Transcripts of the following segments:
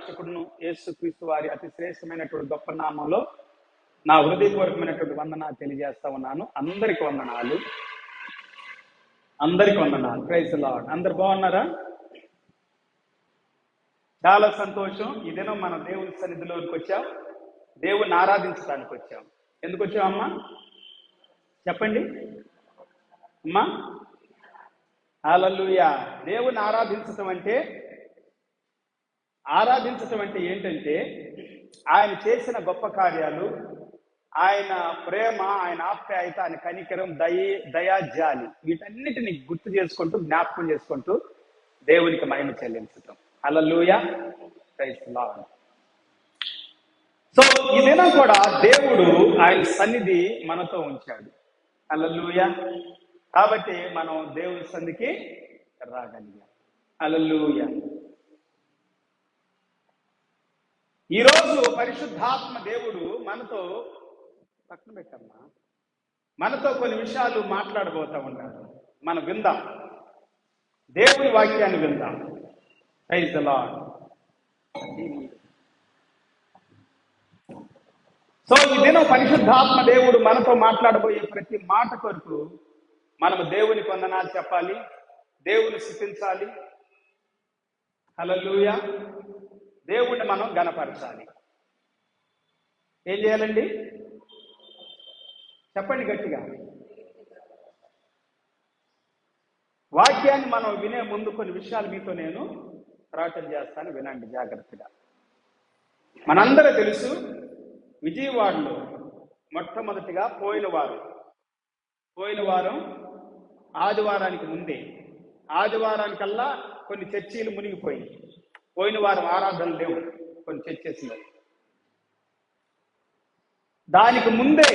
రక్షకుడును యేసుక్రీస్తు వారి అతి శ్రేష్టమైనటువంటి గొప్ప నామంలో నా హృదయపూర్వకమైనటువంటి వందనాలు తెలియజేస్తా ఉన్నాను. అందరికి వందనాలు. Praise the lord. అందరు బాగున్నారా? చాలా సంతోషం. ఈ దినం మనం దేవుని సన్నిధిలోకి వచ్చాం, దేవుని ఆరాధించడానికి వచ్చాం. ఎందుకు వచ్చామమ్మా చెప్పండి అమ్మా? హల్లెలూయా. దేవుని ఆరాధించటం అంటే ఏంటంటే ఆయన చేసిన గొప్ప కార్యాలు, ఆయన ప్రేమ, ఆయన ఆప్యాయత, ఆయన కనికరం, దయా జాలి, వీటన్నిటిని గుర్తు చేసుకుంటూ, జ్ఞాపకం చేసుకుంటూ దేవునికి మహిమ చెల్లించటం. Hallelujah. Praise the lord. So ఈ దినం కూడా దేవుడు ఆయన సన్నిధి మనతో ఉంచాడు. హల్లెలూయా. కాబట్టి మనం దేవుని సన్నిధికి రాగలిగాం. హల్లెలూయా. ఈరోజు పరిశుద్ధాత్మ దేవుడు పక్కన పెట్టమ్మా మనతో కొన్ని విషయాలు మాట్లాడబోతా ఉన్నాడు. మనం విందాం, దేవుని వాక్యాన్ని విందాం. Praise the lord. సో ఈ దినం పరిశుద్ధాత్మ దేవుడు మనతో మాట్లాడబోయే ప్రతి మాట కొరకు మనము దేవునికి వందనాలు చెప్పాలి, దేవుని స్తుతించాలి. హల్లెలూయా. దేవుణ్ణి మనం ఘనపరచాలి. ఏం చేయాలండి? చెప్పండి గట్టిగా. వాక్యాన్ని మనం వినే ముందు కొన్ని విషయాలు మీతో నేను ప్రకటన చేస్తాను, వినండి జాగ్రత్తగా. మనందరూ తెలుసు, విజయవాడలో మొట్టమొదటిగా పోయిన వారం ఆదివారానికి ముందే, ఆదివారానికల్లా కొన్ని చర్చీలు మునిగిపోయి, పోయిన వారం ఆరాధనలు లేవు కొన్ని చర్చెస్లో. దానికి ముందే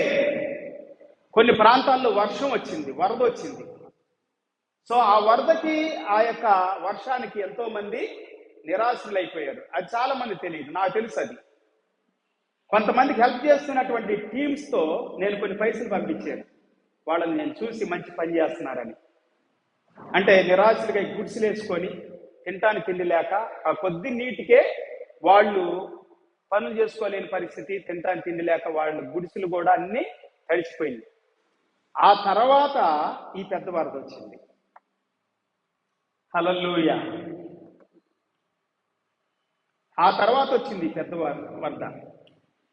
కొన్ని ప్రాంతాల్లో వరద వచ్చింది. సో ఆ వరదకి, ఆ యొక్క వర్షానికి ఎంతో మంది నిరాశలైపోయారు. అది చాలా మంది తెలియదు, నాకు తెలుసు. అది కొంతమందికి హెల్ప్ చేస్తున్నటువంటి టీమ్స్తో నేను కొన్ని పైసలు పంపించాను. వాళ్ళని నేను చూసి మంచి పని చేస్తున్నారని. అంటే నిరాశలుగా గుడిసెలు వేసుకొని తినటానికి తిండి లేక, ఆ కొద్ది నీటికే వాళ్ళు పనులు చేసుకోలేని పరిస్థితి, తినటానికి తిండి లేక వాళ్ళ గుడిసెలు కూడా అన్నీ తడిచిపోయింది. ఆ తర్వాత ఈ పెద్ద వరద వచ్చింది. హల్లెలూయా. ఆ తర్వాత వచ్చింది పెద్ద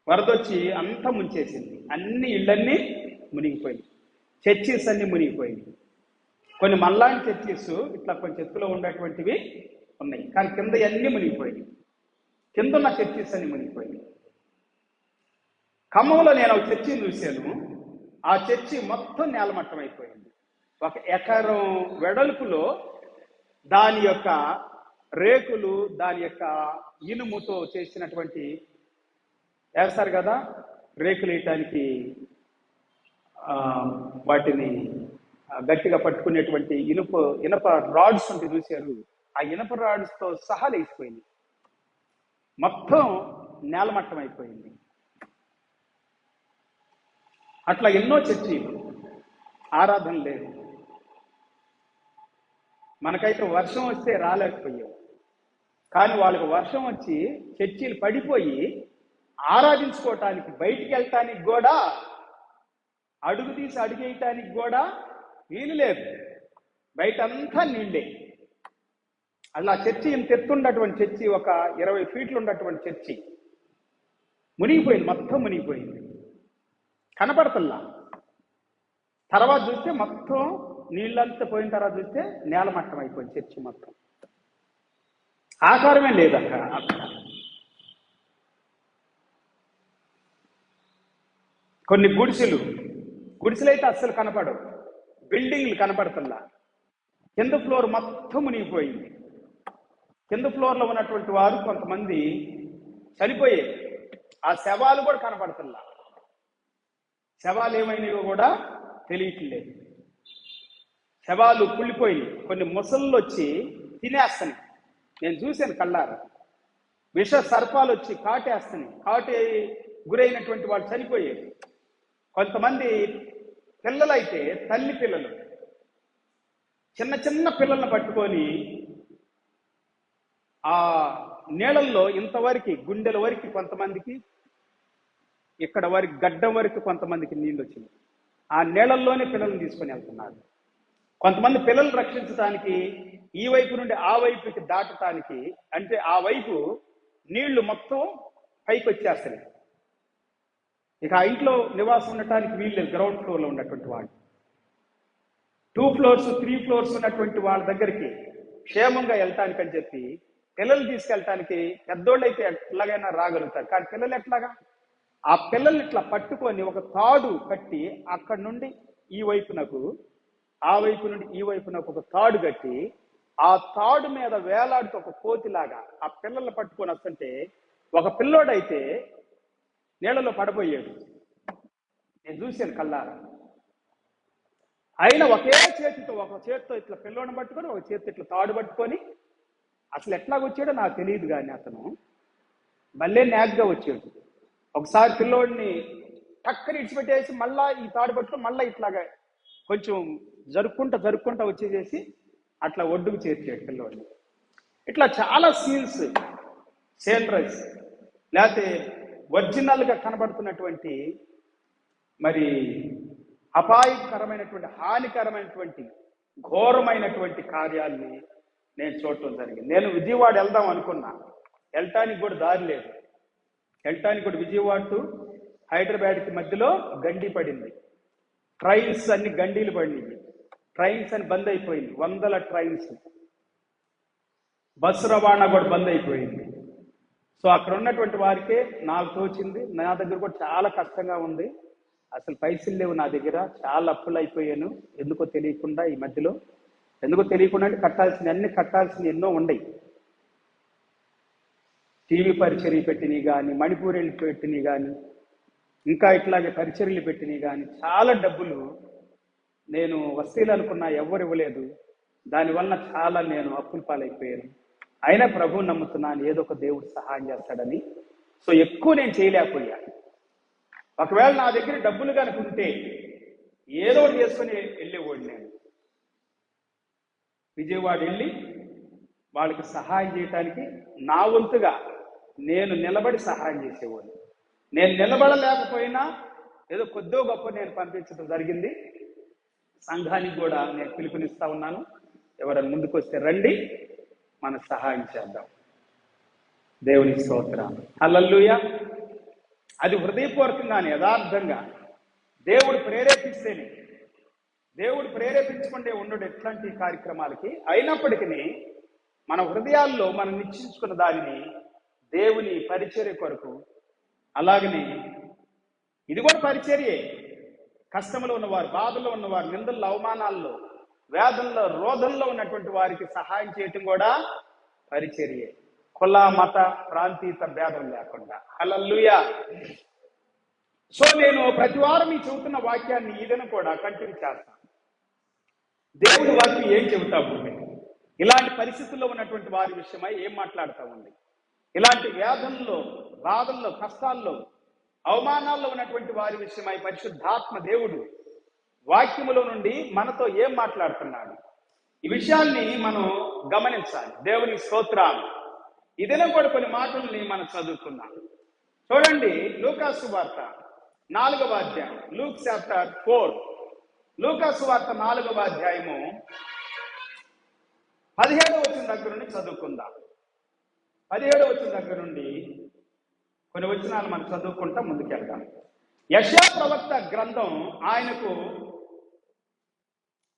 వరద వచ్చి అంతా ముంచేసింది. అన్ని ఇళ్ళన్నీ మునిగిపోయింది, చర్చిస్ అన్ని మునిగిపోయింది. కొన్ని మల్లాంటి చర్చిస్ ఇట్లా కొంచెం ఎత్తులో ఉండేటువంటివి ఉన్నాయి, కానీ కింద అన్నీ మునిగిపోయింది. కింద ఉన్న చర్చిస్ అన్ని మునిగిపోయింది. ఖమ్మంలో నేను ఒక చర్చిని చూశాను. ఆ చర్చి మొత్తం నేలమట్టం అయిపోయింది. 1 ఎకరం వెడల్పులో దాని యొక్క రేకులు, దాని యొక్క ఇనుముతో చేసినటువంటి, వేస్తారు కదా రేకులు వేయటానికి, వాటిని గట్టిగా పట్టుకునేటువంటి ఇనప రాడ్స్ ఉంటే చూశారు. ఆ ఇనప రాడ్స్తో సహా లేచిపోయింది, మొత్తం నేలమట్టం అయిపోయింది. అట్లా ఎన్నో చర్చీలు, ఆరాధన లేదు. మనకైతే వర్షం వస్తే రాలేకపోయాం, కానీ వాళ్ళకి వర్షం వచ్చి చర్చీలు పడిపోయి ఆరాధించుకోవటానికి, బయటికి వెళ్ళటానికి కూడా, అడుగు తీసి అడుగేయటానికి కూడా వీలు లేదు. బయట అంతా నీళ్ళే. అలా చర్చి ఇంత ఎత్తుండటువంటి చర్చి, ఒక 20 ఫీట్లు ఉన్నటువంటి చర్చి మునిగిపోయింది, మొత్తం మునిగిపోయింది. కనపడతల్లా. తర్వాత చూస్తే మొత్తం నీళ్ళంతా పోయిన తర్వాత చూస్తే నేలమట్టం అయిపోయింది చర్చి మొత్తం. ఆకారమే లేదు అక్కడ. కొన్ని గుడిసెలు అయితే అస్సలు కనపడవు, బిల్డింగ్లు కనపడతల్లా. కింద ఫ్లోర్ మొత్తం మునిగిపోయింది. కింద ఫ్లోర్లో ఉన్నటువంటి వారు కొంతమంది చనిపోయారు. ఆ శవాలు కూడా కనపడతల్లా. శవాలు ఏమైనాయో కూడా తెలియట్లేదు. శవాలు కుళ్ళిపోయి కొన్ని ముసళ్ళు వచ్చి తినేస్తాయి. నేను చూశాను కళ్ళారా. విష సర్పాలు వచ్చి కాటేస్తాయి. గురైనటువంటి వాళ్ళు చనిపోయారు. కొంతమంది పిల్లలైతే, తల్లి పిల్లలు చిన్న పిల్లలను పట్టుకొని ఆ నీళ్ళల్లో ఇంతవరకు గుండెల వరకు కొంతమందికి, ఇక్కడ వరకు గడ్డం వరకు కొంతమందికి నీళ్ళు వచ్చినాయి. ఆ నీళ్ళల్లోనే పిల్లల్ని తీసుకొని వెళ్తున్నారు. కొంతమంది పిల్లలు రక్షించడానికి ఈ వైపు నుండి ఆ వైపుకి దాటడానికి, అంటే ఆ వైపు నీళ్లు మొత్తం పైకి వచ్చేస్తాయి. ఇక ఆ ఇంట్లో నివాసం ఉండటానికి వీళ్ళు గ్రౌండ్ ఫ్లోర్లో ఉన్నటువంటి వాళ్ళు, 2 ఫ్లోర్స్ 3 ఫ్లోర్స్ ఉన్నటువంటి వాళ్ళ దగ్గరికి క్షేమంగా వెళ్ళటానికి అని చెప్పి పిల్లలు తీసుకెళ్ళటానికి పెద్దోళ్ళు అయితే ఎట్లాగైనా రాగలుగుతారు. కానీ పిల్లలు ఎట్లాగా? ఆ పిల్లల్ని ఇట్లా పట్టుకొని ఒక తాడు కట్టి అక్కడి నుండి ఈ వైపునకు, ఆ వైపు నుండి ఈ వైపునకు ఒక తాడు కట్టి ఆ తాడు మీద వేలాడుతూ ఒక కోతిలాగా ఆ పిల్లల్ని పట్టుకొని వస్తుంటే ఒక పిల్లోడైతే నీళ్ళలో పడబోయాడు. నేను చూశాను కళ్ళారా. అయినా ఒకే చేతితో, ఒక చేతితో ఇట్లా పిల్లోని పట్టుకొని, ఒక చేతితో ఇట్లా తాడు పట్టుకొని, అసలు ఎట్లాగొచ్చాడో నాకు తెలియదు కానీ అతను మళ్ళీ నాగ్గా వచ్చాడు. ఒకసారి పిల్లోడిని టక్కని ఇడిచిపెట్టేసి మళ్ళా ఈ తాడు పట్టుకొని మళ్ళీ ఇట్లాగా కొంచెం జరుక్కుంటా వచ్చేసేసి అట్లా ఒడ్డుకు చేర్చాడు పిల్లోడిని. ఇట్లా చాలా సీనరీస్ లేకపోతే ఒరిజినల్గా కనబడుతున్నటువంటి మరి అపాయకరమైనటువంటి, హానికరమైనటువంటి, ఘోరమైనటువంటి కార్యాలని నేను చూడటం జరిగింది. నేను విజయవాడ వెళ్దాం అనుకున్నా, వెళ్ళటానికి కూడా దారి లేదు. వెళ్ళటానికి కూడా విజయవాడ టు హైదరాబాద్కి మధ్యలో గండి పడింది. ట్రైన్స్ అన్ని గండీలు పడింది. ట్రైన్స్ అని బంద్ అయిపోయింది. 100 ట్రైన్స్, బస్సు రవాణా కూడా బంద్ అయిపోయింది. సో అక్కడ ఉన్నటువంటి వారికే నాకు తోచింది. నా దగ్గర కూడా చాలా కష్టంగా ఉంది. అసలు పైసలు లేవు నా దగ్గర, చాలా అప్పులు అయిపోయాను. ఎందుకో తెలియకుండా ఈ మధ్యలో, ఎందుకో తెలియకుండా అంటే కట్టాల్సినవి ఎన్నో ఉన్నాయి. టీవీ పరిచర్య పెట్టినవి కానీ, మణిపూరీలు పెట్టినవి కానీ, ఇంకా ఇట్లాగే పరిచర్యలు పెట్టినవి కానీ చాలా డబ్బులు నేను వస్తీలు అనుకున్నా, ఎవరు ఇవ్వలేదు. దానివల్ల చాలా నేను అప్పుల పాలైపోయాను. అయినా ప్రభువుని నమ్ముతున్నాను, ఏదో ఒక దేవుడు సహాయం చేస్తాడని. సో ఎక్కువ నేను చేయలేకపోయాను. ఒకవేళ నా దగ్గర డబ్బులు కనుక ఉంటే ఏదో ఒకటి చేసుకొని వెళ్ళేవాడు. నేను విజయవాడ వెళ్ళి వాళ్ళకి సహాయం చేయటానికి నా వంతుగా నేను నిలబడి సహాయం చేసేవాడిని. నేను నిలబడలేకపోయినా ఏదో కొద్దో గొప్ప నేను పంపించడం జరిగింది. సంఘానికి కూడా నేను పిలుపునిస్తా ఉన్నాను, ఎవరైనా ముందుకు వస్తే రండి, మనం సహాయం చేద్దాం. దేవునికి స్తోత్రం, హల్లెలూయా. అది హృదయపూర్వకంగానే, యథార్థంగా దేవుడు ప్రేరేపిస్తేనే. దేవుడు ప్రేరేపించుకుంటే ఉండడు ఎట్లాంటి కార్యక్రమాలకి. అయినప్పటికీ మన హృదయాల్లో మనం నిశ్చయించుకున్న దానిని దేవుని పరిచర్య కొరకు, అలాగనే ఇది కూడా పరిచర్యే. కష్టంలో ఉన్నవారు, బాధల్లో ఉన్నవారు, నిందల్లో, అవమానాల్లో, వేదనలో, రోధంలో ఉన్నటువంటి వారికి సహాయం చేయటం కూడా పరిచర్యే. కుల, మత, ప్రాంతీయత భేదం లేకుండా. హల్లెలూయా. సో నేను ప్రతి వారం ఈ చెబుతున్న వాక్యాన్ని ఈదన కూడా కంటిన్యూ చేస్తాను. దేవుడి వాక్యం ఏం చెబుతాము? ఇలాంటి పరిస్థితుల్లో ఉన్నటువంటి వారి విషయమై ఏం మాట్లాడుతూ ఉంది? ఇలాంటి వేదనలో, బాధల్లో, కష్టాల్లో, అవమానాల్లో ఉన్నటువంటి వారి విషయమై పరిశుద్ధాత్మ దేవుడు వాక్యములో నుండి మనతో ఏం మాట్లాడుతున్నాడు? ఈ విషయాన్ని మనం గమనించాలి. దేవుని స్తోత్రాలు. ఇదేనా కూడా కొన్ని మాటల్ని మనం చదువుకున్నాం. చూడండి, లూకా సువార్త 4వ అధ్యాయం, లూక్ చాప్టర్ 4. లూకా సువార్త 4వ అధ్యాయము 17వ వచనం దగ్గర నుండి చదువుకుందాం. 17వ వచనం దగ్గర నుండి కొన్ని వచనాలు మనం చదువుకుంటా ముందుకెళ్దాం. యెషయా ప్రవక్త గ్రంథం ఆయనకు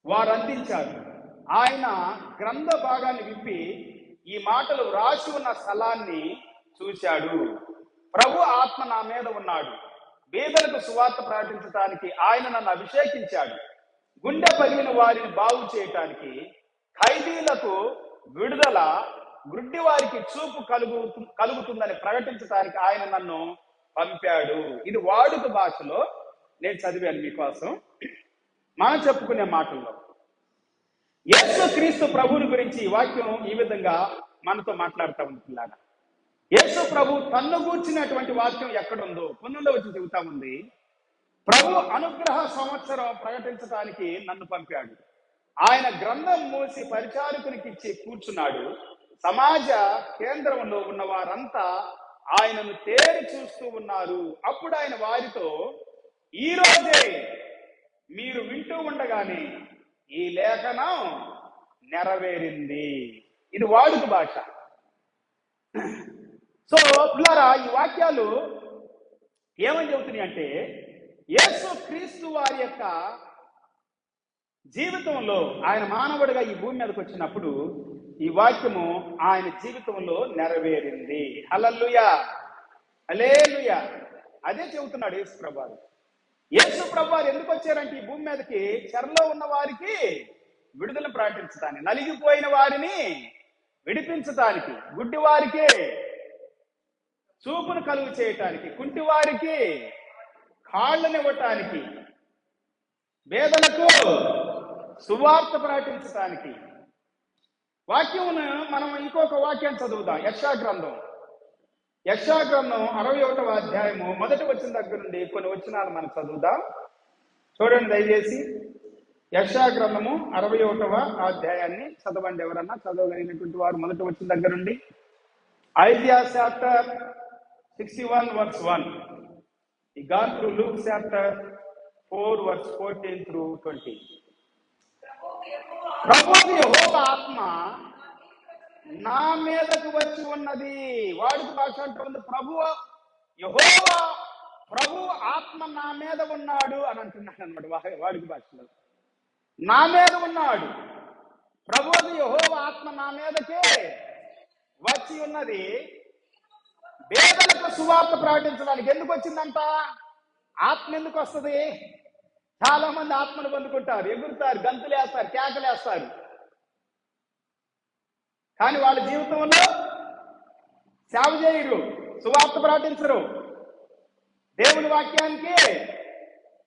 వారు అందించారు. ఆయన గ్రంథ భాగాన్ని విప్పి ఈ మాటలు వ్రాసి ఉన్న స్థలాన్ని చూశాడు. ప్రభు ఆత్మ నా మీద ఉన్నాడు, బీదలకు సువార్త ప్రకటించడానికి ఆయన నన్ను అభిషేకించాడు. గుండె పగిలిన వారిని బాగు చేయటానికి, ఖైదీలకు విడుదల, గుడ్డి వారికి చూపు కలుగుతుందని ప్రకటించడానికి ఆయన నన్ను పంపాడు. ఇది వాడుక భాషలో నేను చదివాను మీకోసం. మనం చెప్పుకునే మాటల్లో యేసు క్రీస్తు ప్రభువుని గురించి ఈ వాక్యం ఈ విధంగా మనతో మాట్లాడుతూ ఉంటున్నాడు. యేసు ప్రభు తన్ను గూర్చినటువంటి వాక్యం ఎక్కడుందో 19వ వచనం చెబుతా ఉంది. ప్రభు అనుగ్రహ సంవత్సరం ప్రకటించడానికి నన్ను పంపాడు. ఆయన గ్రంథం మూసి పరిచారకునికి ఇచ్చి కూర్చున్నాడు. సమాజ కేంద్రంలో ఉన్న వారంతా ఆయనను తేరి చూస్తూ ఉన్నారు. అప్పుడు ఆయన వారితో, ఈ రోజే మీరు వింటూ ఉండగానే ఈ లేఖనం నెరవేరింది. ఇది వాడుక భాష. సో పిల్లరా, ఈ వాక్యాలు ఏమని చెబుతున్నాయి అంటే, యేసు క్రీస్తు వారి యొక్క జీవితంలో, ఆయన మానవుడిగా ఈ భూమి మీదకి వచ్చినప్పుడు ఈ వాక్యము ఆయన జీవితంలో నెరవేరింది. హల్లెలూయా, హల్లెలూయా. అదే చెబుతున్నాడు యేసు ప్రభువారు. యేసు ప్రభువారు ఎందుకు వచ్చారంటే ఈ భూమి మీదకి, చెరలో ఉన్న వారికి విడుదల ప్రకటించడానికి, నలిగిపోయిన వారిని విడిపించటానికి, గుడ్డి వారికి చూపును కలుగు చేయటానికి, కుంటి వారికి కాళ్ళనివ్వటానికి, పేదలకు సువార్త ప్రకటించటానికి. వాక్యమును మనం ఇంకొక వాక్యం చదువుదాం. యెషయా గ్రంథం 61వ అధ్యాయము మొదటి వచనం దగ్గర నుండి కొన్ని వచనాలు మనం చదువుదాం. చూడండి దయచేసి. యెషయా గ్రంథము 61వ అధ్యాయాన్ని చదవండి. ఎవరన్నా చదవగలిగినటువంటి వారు మొదటి వచనం దగ్గర నుండి. Isaiah chapter 61 verse 1. He gone through Luke chapter 4 verse 14 through 20. ప్రభువు యెహోవా ఆత్మ నా మీదకు వచ్చి ఉన్నది. వాడుక భాష అంటుంది, యెహోవా ప్రభు ఆత్మ నా మీద ఉన్నాడు అని అంటున్నాడు అన్నమాట వాడుక భాషలో. నా మీద ఉన్నాడు. ప్రభువు యెహోవా ఆత్మ నా మీదకే వచ్చి ఉన్నది, పేదలకు సువార్త ప్రకటించడానికి. ఎందుకు వచ్చిందంట? ఆత్మ ఎందుకు వస్తుంది? చాలా మంది ఆత్మను పొందుకుంటారు, ఎగురుతారు, గంతులేస్తారు, కేకలేస్తారు, కానీ వాళ్ళ జీవితంలో సేవ చేయరు, సువార్త ప్రకటించరు, దేవుని వాక్యానికి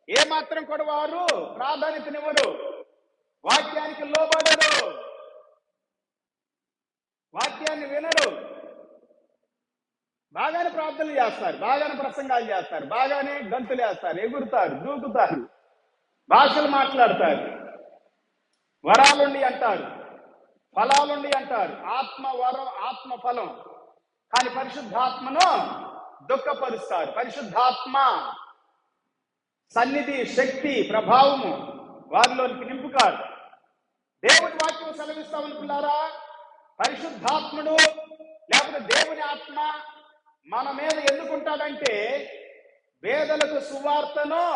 ఏమాత్రం కూడా వారు ప్రాధాన్యతనివ్వరు, వాక్యానికి లోబడరు, వాక్యాన్ని వినరు. బాగానే ప్రార్థనలు చేస్తారు, బాగానే ప్రసంగాలు చేస్తారు, బాగానే గంతులు వేస్తారు, ఎగురుతారు, దూకుతారు, భాషలు మాట్లాడతారు, వరాలుండి అంటారు, ఫలాలుండి అంటారు, ఆత్మ వరం, ఆత్మ ఫలం. కానీ పరిశుద్ధాత్మను దుఃఖపరుస్తారు. పరిశుద్ధాత్మ సన్నిధి, శక్తి, ప్రభావము వారిలోనికి నింపుతారు. దేవుని వాక్యం సెలవిస్తామనుకున్నారా? పరిశుద్ధాత్ముడు లేకపోతే దేవుని ఆత్మ మన మీద ఎందుకుంటాడంటే పేదలకు సువార్తను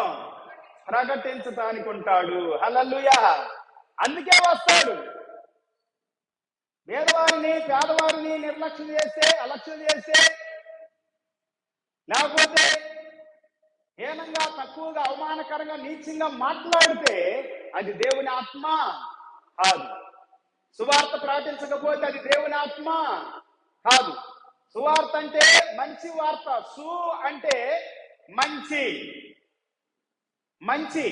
ప్రకటించడానికి ఉంటాడు. హల్లెలూయా. అందుకే వస్తాడు. పేదవారిని నిర్లక్ష్యం చేస్తే, అలక్ష్యం చేస్తే, లేకపోతే హీనంగా, తక్కువగా, అవమానకరంగా, నీచంగా మాట్లాడితే అది దేవుని ఆత్మ కాదు. సువార్త ప్రకటించకపోతే అది దేవుని ఆత్మ కాదు. సువార్త అంటే మంచి వార్త. సు అంటే మంచి, మంచి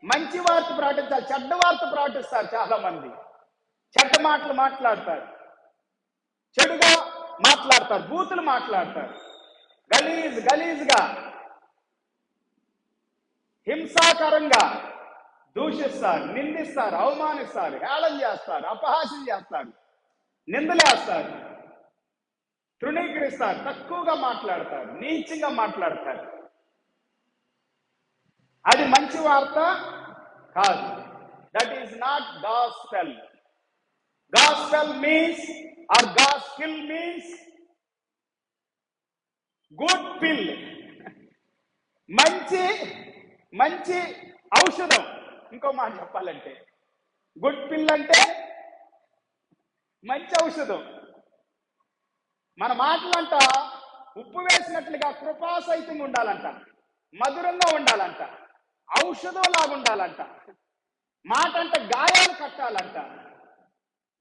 మంచి వార్త ప్రకటించాలి. చెడ్డ వార్త ప్రకటిస్తారు చాలా మంది. చెడ్డ మాటలు మాట్లాడతారు, చెడుగా మాట్లాడతారు, బూతులు మాట్లాడతారు, గలీజ్గా, హింసాకరంగా దూషిస్తారు, నిందిస్తారు, అవమానిస్తారు, హేళన చేస్తారు, అపహాస్యం చేస్తారు, నిందలేస్తారు, తృణీకరిస్తారు, తక్కువగా మాట్లాడతారు, నీచంగా మాట్లాడతారు. అది మంచి వార్త కాదు. That is not gospel. Gospel means or gospel means good pill. మంచి ఔషధం. ఇంకో మాట చెప్పాలంటే గుడ్ పిల్ అంటే మంచి ఔషధం. మన మాటలంట ఉప్పు వేసినట్లుగా కృపాసహితంగా ఉండాలంట, మధురంగా ఉండాలంట, ఔషధం లాగా ఉండాలంట. మాట అంటే గాయాలు కట్టాలంట,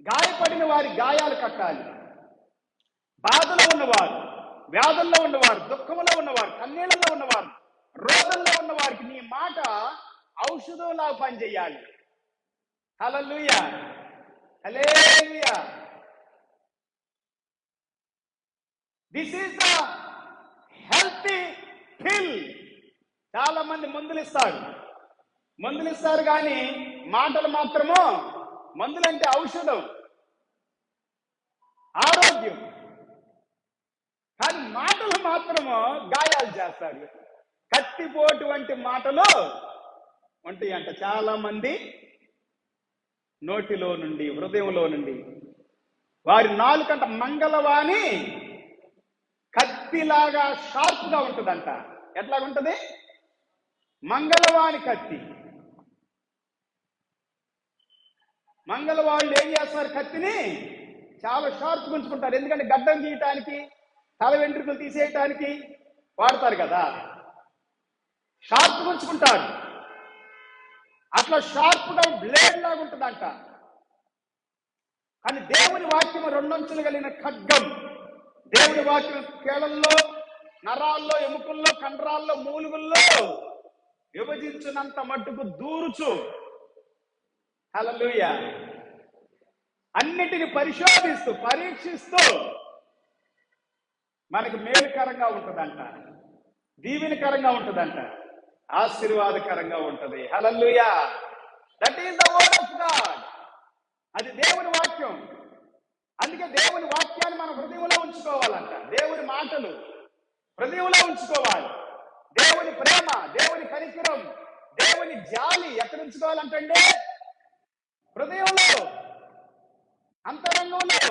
గాయపడిన వారి గాయాలు కట్టాలి. బాధలో ఉన్నవారు, వ్యాధుల్లో ఉన్నవారు, దుఃఖంలో ఉన్నవారు, కన్నీళ్ళలో ఉన్నవారు, రోగంలో ఉన్న వారికి నీ మాట ఔషధంలా పనిచేయాలి. హల్లెలూయా, హల్లెలూయా. దిస్ ఈస్ ద హెల్తీ పిల్. చాలా మంది మందులు ఇస్తారు కానీ మాటలు మాత్రము మందులంటే ఔషధం. ఆరోగ్యం. కానీ మాటలు మాత్రము గాయాలు చేస్తాడు. కత్తిపోటు వంటి మాటలు ఉంటాయి అంట. చాలా మంది నోటిలో నుండి, హృదయంలో నుండి, వారి నాలుకంట మంగళవాణి కత్తిలాగా షార్ప్గా ఉంటుందంట. ఎట్లాగుంటది? మంగళవాణి కత్తి. మంగళవాళ్ళు ఏం చేస్తారు? కత్తిని చాలా షార్ప్గా ఉంచుకుంటారు. ఎందుకంటే గడ్డం గీయటానికి, తల వెంట్రుకలు తీసేయటానికి వాడతారు కదా, షార్ప్గా ఉంచుకుంటారు. అట్లా షార్ప్గా బ్లేడ్ లాగా ఉంటుందంట. కానీ దేవుని వాక్యం రెండంచులు కలిగిన ఖడ్గం. దేవుని వాక్యం కేళల్లో, నరాల్లో, ఎముకల్లో, కండరాల్లో, మూలుగుల్లో విభజించినంత మట్టుకు దూరుచు, హల్లెలూయా, అన్నిటిని పరిశోధిస్తూ, పరీక్షిస్తూ మనకు మేలుకరంగా ఉంటుందంట, దీవెనకరంగా ఉంటుందంట, ఆశీర్వాదకరంగా ఉంటుంది. Hallelujah. That is the word of God. అది దేవుని వాక్యం. అందుకే దేవుని వాక్యాన్ని మన హృదయంలో ఉంచుకోవాలంట. దేవుని మాటలు హృదయంలో ఉంచుకోవాలి. దేవుని ప్రేమ, దేవుని కనికరం, దేవుని జాలి ఎక్కడ ఉంచుకోవాలంటే హృదయంలో, అంతరంగంలో.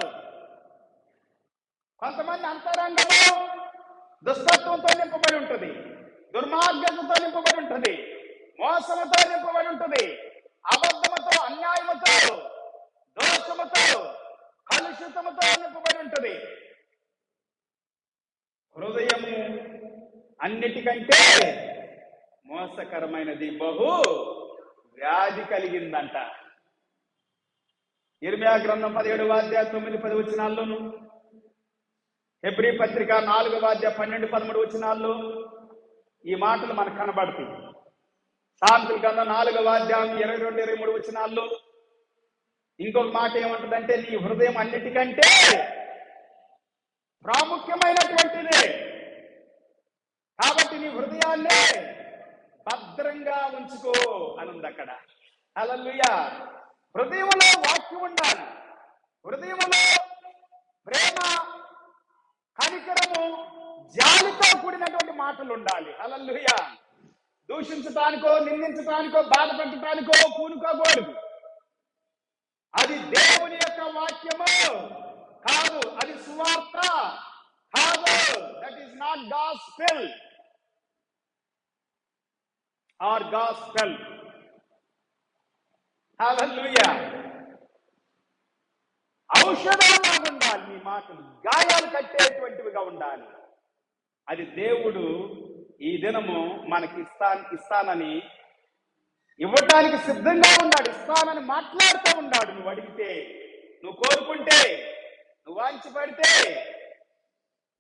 కొంతమంది అంతరంగంలో దుస్తత్వంతో నింపబడి ఉంటుంది, దుర్మార్గంతో నింపబడి ఉంటుంది, మోసముతో నింపబడి ఉంటుంది, అబద్ధముతో, అన్యాయముతో, దోషముతో, కలుషితముతో నింపబడి ఉంటుంది. హృదయము అన్నిటికంటే మోసకరమైనది, బహు వ్యాధి కలిగిందంట. ఇర్మియా గ్రంథం 17వ అధ్యాయం 9-10 వచనాల్లోను, హెబ్రీ పత్రిక 4వ అధ్యాయం 12-13 వచనాల్లో ఈ మాటలు మనకు కనబడతాయి. సామెతల గ్రంథం 4వ అధ్యాయం 22-23 వచనాల్లో ఇంకొక మాట ఏమంటుందంటే, నీ హృదయం అన్నిటికంటే ప్రాముఖ్యమైనటువంటిదే, కాబట్టి నీ హృదయాన్ని భద్రంగా ఉంచుకో అని ఉంది అక్కడ. హల్లెలూయా. హృదయంలో వాక్యం ఉండాలి. హృదయంలో ప్రేమ, కనికరము, జాలితో కూడినటువంటి మాటలు ఉండాలి. హల్లెలూయా. దూషించటానికో, నిందించటానికో, బాధపెట్టడానికో పూనుకోకూడదు. అది దేవుని యొక్క వాక్యము కాదు, అది సువార్త కాదు. That is not gospel or gospel. Hallelujah. ఔషధంగా ఉండాలి నీ మాటలు, గాయాలు కట్టేటువంటివిగా ఉండాలి. అది దేవుడు ఈ దినము మనకి ఇస్తానని, ఇవ్వటానికి సిద్ధంగా ఉన్నాడు. ఇస్తానని మాట్లాడుతూ ఉన్నాడు. నువ్వు అడిగితే, నువ్వు కోరుకుంటే, నువ్వు వాంఛపడితే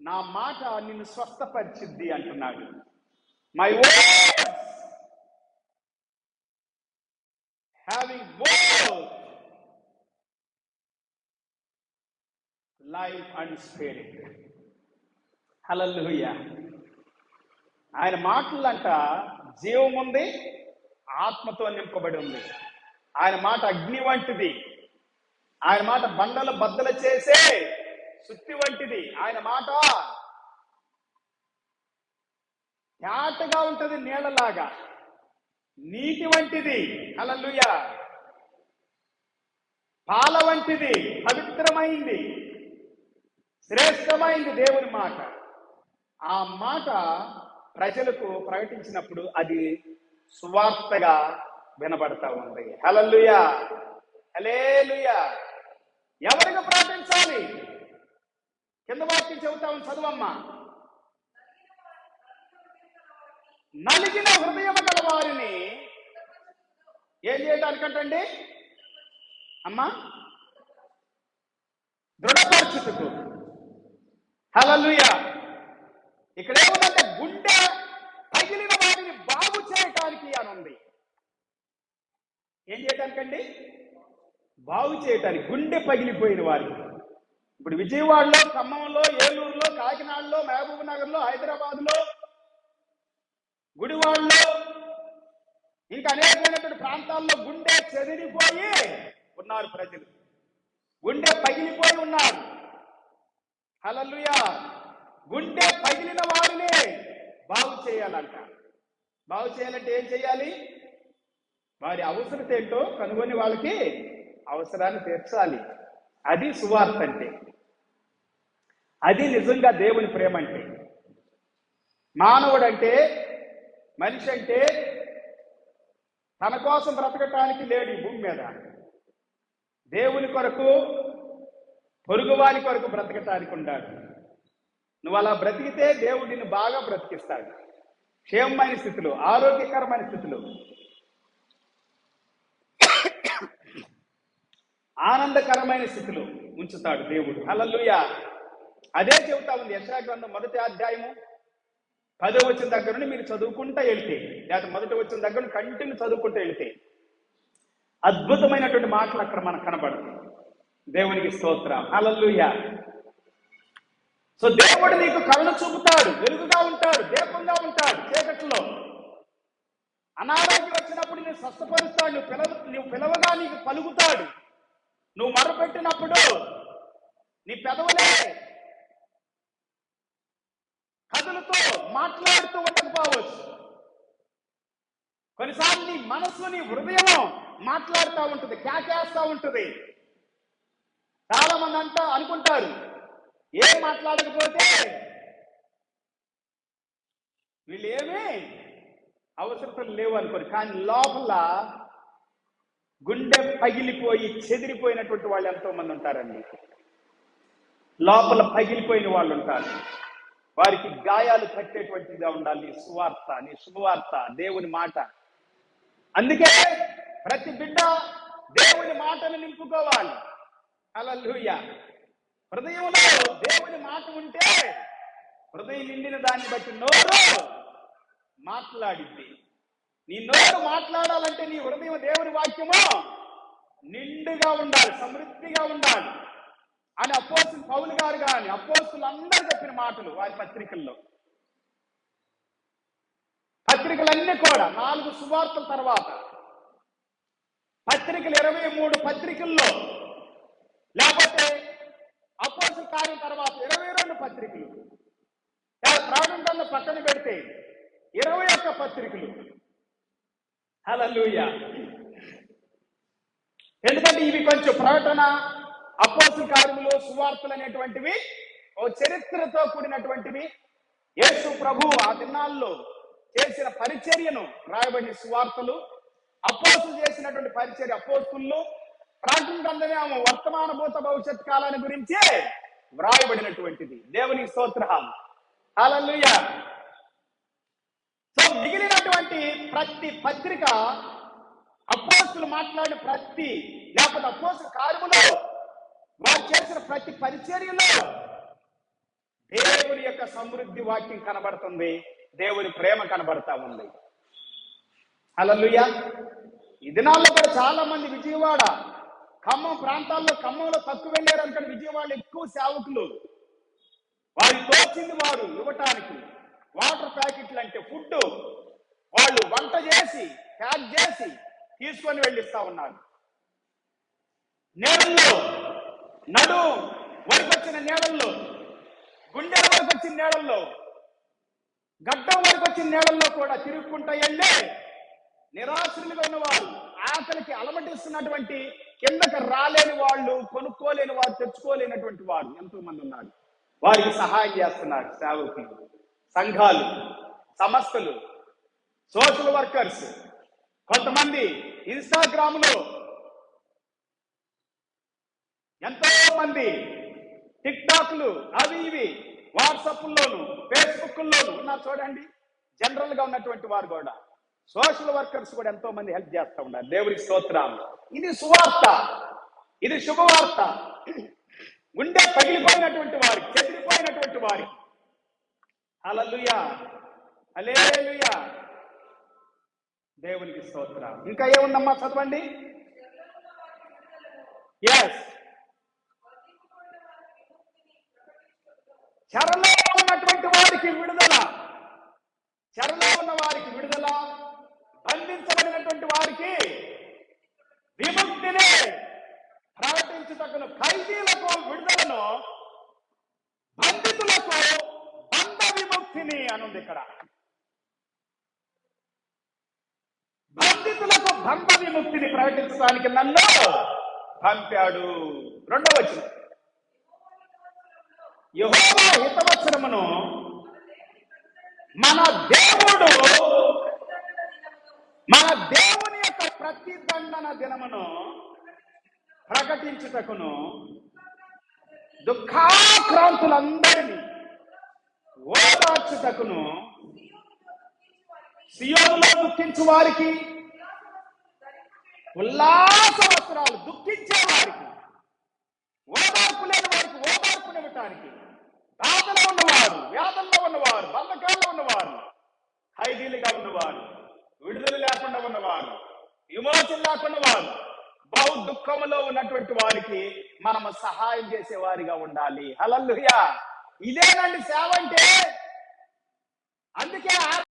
నా మాట నిన్ను స్వస్థపరిచిద్ది అంటున్నాడు. My words having both life and spirit. Hallelujah. ఆయన మాటలంట జీవం ఉంది, ఆత్మతో నింపబడి ఉంది. ఆయన మాట అగ్ని వంటిది. ఆయన మాట బండలు బద్దలు చేసే సుత్తి వంటిది. ఆయన మాట తేటగా ఉంటది, నీళ్ళలాగా, నీటి వంటిది. హల్లెలూయా. పాల వంటిది, పవిత్రమైంది, శ్రేష్టమైంది దేవుని మాట. ఆ మాట ప్రజలకు ప్రకటించినప్పుడు అది సువార్తగా వినబడతా ఉంది. హల్లెలూయా. హల్లెలూయా. ఎవరికి ప్రకటించాలి? కింద వాక్యం చెబుతాం, చదువమ్మా. నలిగిన హృదయం గల వారిని ఏం చేయడానికంటండి అమ్మా? దృఢపరచుటకు. హల్లెలూయా. ఇక్కడ ఏముందంటే గుండె పగిలిన వారిని బాగు చేయటానికి అని ఉంది. ఏం చేయటానికండి? బాగు చేయటానికి. గుండె పగిలిపోయిన వారికి. ఇప్పుడు విజయవాడలో, ఖమ్మంలో, ఏలూరులో, కాకినాడలో, మహబూబ్ నగర్లో, హైదరాబాద్లో, గుడివాడలో, ఇంకా అనేకమైనటువంటి ప్రాంతాల్లో గుండె చెదిరిపోయి ఉన్నారు ప్రజలు. గుండె పగిలిపోయి ఉన్నారు. హల్లెలూయా. గుండె పగిలిన వారిని బాగు చేయాలంట. బాగు చేయాలంటే ఏం చేయాలి? వారి అవసరత ఏంటో కనుగొని వాళ్ళకి అవసరాన్ని తీర్చాలి. అది సువార్త అంటే. అది నిజంగా దేవుని ప్రేమ అంటే. మానవుడంటే, మనిషి అంటే తన కోసం బ్రతకటానికి లేడు ఈ భూమి మీద. దేవుని కొరకు, పొరుగువాని కొరకు బ్రతకటానికి ఉండాలి. నువ్వు అలా బ్రతికితే దేవుడు నిన్ను బాగా బ్రతికిస్తాడు. క్షేమమైన స్థితిలో, ఆరోగ్యకరమైన స్థితిలో, ఆనందకరమైన స్థితిలో ఉంచుతాడు దేవుడు. హల్లెలూయా. అదే చెబుతా ఉంది యెషయా గ్రంథం 1వ అధ్యాయము 10వ వచనం దగ్గర నుండి మీరు చదువుకుంటూ వెళ్తే, లేదా 1వ వచనం దగ్గర నుండి కంటిన్యూ చదువుకుంటూ వెళ్తే అద్భుతమైనటువంటి మాటలు అక్కడ మనకు కనబడతాయి. దేవునికి స్తోత్రం. హల్లెలూయా. సో దేవుడు నీకు కరుణ చూపుతాడు, వెలుగుగా ఉంటాడు, దీపంగా ఉంటాడు చీకట్లో. అనారోగ్యం వచ్చినప్పుడు నేను స్వస్థపరుస్తాడు, నువ్వు పిలవగా నీకు పలుకుతాడు. నువ్వు మొరపెట్టినప్పుడు నీ పెదవులే కదులతో మాట్లాడుతూ ఉండకపోవచ్చు. కొన్నిసార్లు నీ మనసు, నీ హృదయం మాట్లాడుతూ ఉంటుంది, కేకేస్తూ ఉంటుంది. చాలా మంది అనుకుంటారు ఏం మాట్లాడకపోతే వీళ్ళు ఏమీ అవసరతలు లేవు అనుకోరు. కానీ లోపల గుండె పగిలిపోయి చెదిరిపోయినటువంటి వాళ్ళు ఎంతో మంది ఉంటారండి. లోపల పగిలిపోయిన వాళ్ళు ఉంటారు. వారికి గాయాలు కట్టేటువంటిగా ఉండాలి నీ సువార్త, నీ శుభవార్త, దేవుని మాట. అందుకే ప్రతి బిడ్డ దేవుని మాటను నింపుకోవాలి. హల్లెలూయా. హృదయంలో దేవుని మాట ఉంటే హృదయం నిండిన దాన్ని బట్టి నోరు మాట్లాడిద్ది. నీ నోరు మాట్లాడాలంటే నీ హృదయం దేవుని వాక్యము నిండుగా ఉండాలి, సమృద్ధిగా ఉండాలి అని అపోస్తలుడు పౌలు గారు కానీ అపోస్తలులు అందరూ చెప్పిన మాటలు వారి పత్రికల్లో. పత్రికలన్నీ కూడా 4 సువార్తల తర్వాత పత్రికలు 23 పత్రికల్లో, లేకపోతే అపోస్తలుల కార్యం తర్వాత 22 పత్రికలు, ప్రకటనలో పక్కన పెడితే 21 పత్రికలు. హల్లెలూయా. ఎందుకంటే ఇవి కొంచెం ప్రకటన, అపోస్తలుల కార్యములు, సువార్తలు అనేటువంటివి ఓ చరిత్రతో కూడినటువంటివి. యేసు ప్రభు ఆ దినాల్లో చేసిన పరిచర్యను రాయబడిన సువార్తలు, అపోస్తలులు చేసినటువంటి పరిచర్య అపోస్తలులు, ప్రకటన గ్రంథమే వర్తమాన భూత భవిష్యత్ కాలాన్ని గురించి వ్రాయబడినటువంటిది. దేవునికి స్తోత్రం. హల్లెలూయా. సో మిగిలినటువంటి ప్రతి పత్రిక, అపోస్తలులు మాట్లాడిన ప్రతి, లేకపోతే అపోస్తలుల కార్యములో వారు చేసిన ప్రతి పరిచర్యలో దేవుని యొక్క సమృద్ధి వాక్యం కనబడుతుంది, దేవుని ప్రేమ కనబడతా ఉంది. హల్లెలూయా. ఈ దినాల్లో కూడా చాలా మంది విజయవాడ, ఖమ్మం ప్రాంతాల్లో, ఖమ్మంలో తక్కువ వెళ్ళారు అనుకోండి, విజయవాడలో ఎక్కువ సేవకులు వారికి తోచింది వారు ఇవ్వటానికి వాటర్ ప్యాకెట్లు అంటే ఫుడ్ వాళ్ళు వంట చేసి ప్యాక్ చేసి తీసుకొని వెళ్ళిస్తా ఉన్నారు. నీళ్ళల్లో, నడు వరకు వచ్చిన నీళ్ళల్లో, గుండెల వరకు వచ్చిన నీళ్ళల్లో, గడ్డం వరకు వచ్చిన నీళ్ళల్లో కూడా తిరుగుకుంటా వెళ్ళి నిరాశ్రులుగా ఉన్నవారు, ఆకలికి అలమటిస్తున్నటువంటి, కిందకి రాలేని వాళ్ళు, కొనుక్కోలేని వారు, తెచ్చుకోలేనటువంటి వారు ఎంతో మంది ఉన్నారు. వారికి సహాయం చేస్తున్నారు సేవకులు, సంఘాలు, సంస్థలు, సోషల్ వర్కర్స్, కొంతమంది ఇన్స్టాగ్రామ్లో, ఎంతో మంది టిక్టాక్లు, అవి ఇవి వాట్సాప్లోను, ఫేస్బుక్లోను ఉన్నారు చూడండి. జనరల్ గా ఉన్నటువంటి వారు కూడా, సోషల్ వర్కర్స్ కూడా ఎంతో మంది హెల్ప్ చేస్తూ ఉన్నారు. దేవునికి స్తోత్రం. ఇది సువార్త, ఇది శుభవార్త. గుండె పగిలిపోయినటువంటి వారికి, చెదిరిపోయినటువంటి వారికి. హల్లెలూయా, హల్లెలూయా. దేవునికి స్తోత్రం. ఇంకా ఏముందమ్మా చదవండి. ఎస్, చెరలో ఉన్నటువంటి వారికి విడుదల, చెరలో ఉన్న వారికి విడుదల, బంధించబడినటువంటి వారికి విముక్తిని ప్రకటించుటకును, ఖైదీలకు విడుదలను, విముక్తిని అనుంది ఇక్కడ. బంధితులకు బంధ విముక్తిని ప్రకటించడానికి నన్ను పంపాడు. 2వ వచనం, యెహోవా హితవచనమును మన దేవుని యొక్క ప్రతిదండన దినమును ప్రకటించుటకును దుఃఖాక్రాంతులందరినీ ఓదార్చుటకును సియోనులో దుఃఖించు వారికి ఉల్లాస వస్త్రాలు, దుఃఖించే వారికి, ఓదార్పు లేని వారికి ఓదార్పునివ్వటానికి, బాధలో ఉన్నవారు, వ్యాధుల్లో ఉన్నవారు, బంధకాల్లో ఉన్నవారు, ఖైదీలుగా ఉన్నవారు, విడుదల లేకుండా ఉన్నవారు, విమోచన లేకుండా వారు, బహు దుఃఖములో ఉన్నటువంటి వారికి మనము సహాయం చేసే వారిగా ఉండాలి. హల్లెలూయా. ఇదేనండి సేవ అంటే. అందుకే